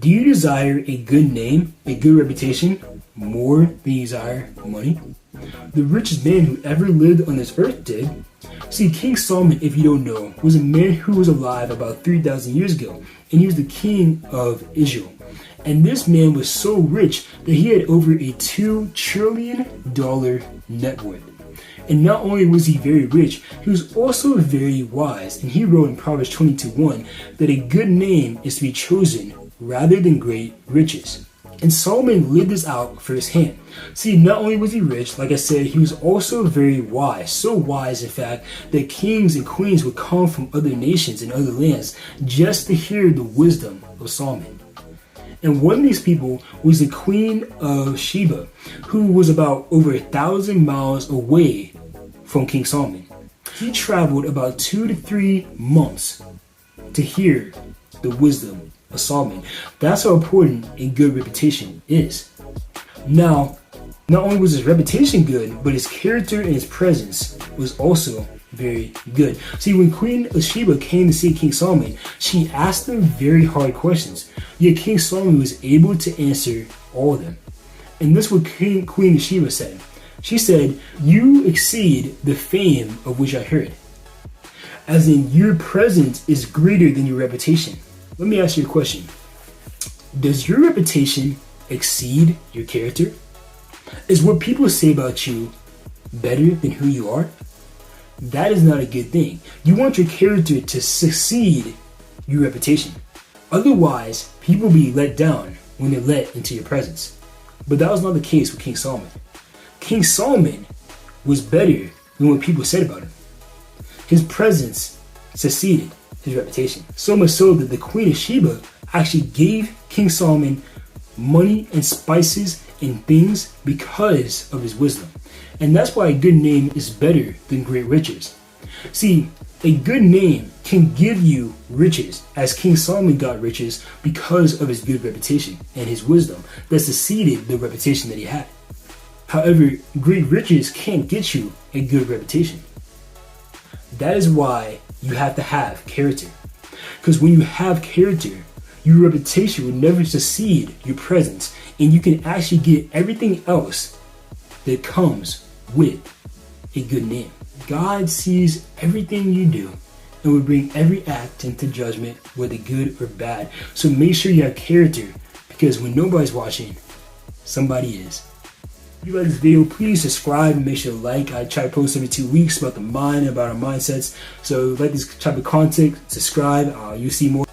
Do you desire a good name, a good reputation, more than you desire money? The richest man who ever lived on this earth did. See, King Solomon, if you don't know, was a man who was alive about 3,000 years ago, and he was the king of Israel. And this man was so rich that he had over a $2 trillion net worth. And not only was he very rich, he was also very wise. And he wrote in Proverbs 22:1 that a good name is to be chosen rather than great riches. And Solomon lived this out firsthand. See, not only was he rich, like I said, he was also very wise. So wise, in fact, that kings and queens would come from other nations and other lands just to hear the wisdom of Solomon. And one of these people was the Queen of Sheba, who was about over 1,000 miles away from King Solomon. He traveled about 2 to 3 months to hear the wisdom of Solomon. That's how important a good reputation is. Now, not only was his reputation good, but his character and his presence was also very good. See, when Queen of Sheba came to see King Solomon, she asked him very hard questions, yet King Solomon was able to answer all of them. And this is what Queen of Sheba said. She said, "You exceed the fame of which I heard." As in, your presence is greater than your reputation. Let me ask you a question. Does your reputation exceed your character? Is what people say about you better than who you are? That is not a good thing. You want your character to succeed your reputation. Otherwise, people will be let down when they're let into your presence. But that was not the case with King Solomon. King Solomon was better than what people said about him. His presence succeeded his reputation. So much so that the Queen of Sheba actually gave King Solomon money and spices and things because of his wisdom. And that's why a good name is better than great riches. See, a good name can give you riches, as King Solomon got riches because of his good reputation and his wisdom that succeeded the reputation that he had. However, great riches can't get you a good reputation. That is why you have to have character. Because when you have character, your reputation will never succeed your presence, and you can actually get everything else that comes with a good name. God sees everything you do and will bring every act into judgment, whether good or bad. So make sure you have character, because when nobody's watching, somebody is. If you like this video, please subscribe and make sure to like. I try to post every 2 weeks about the mind, about our mindsets. So if you like this type of content, subscribe. You'll see more.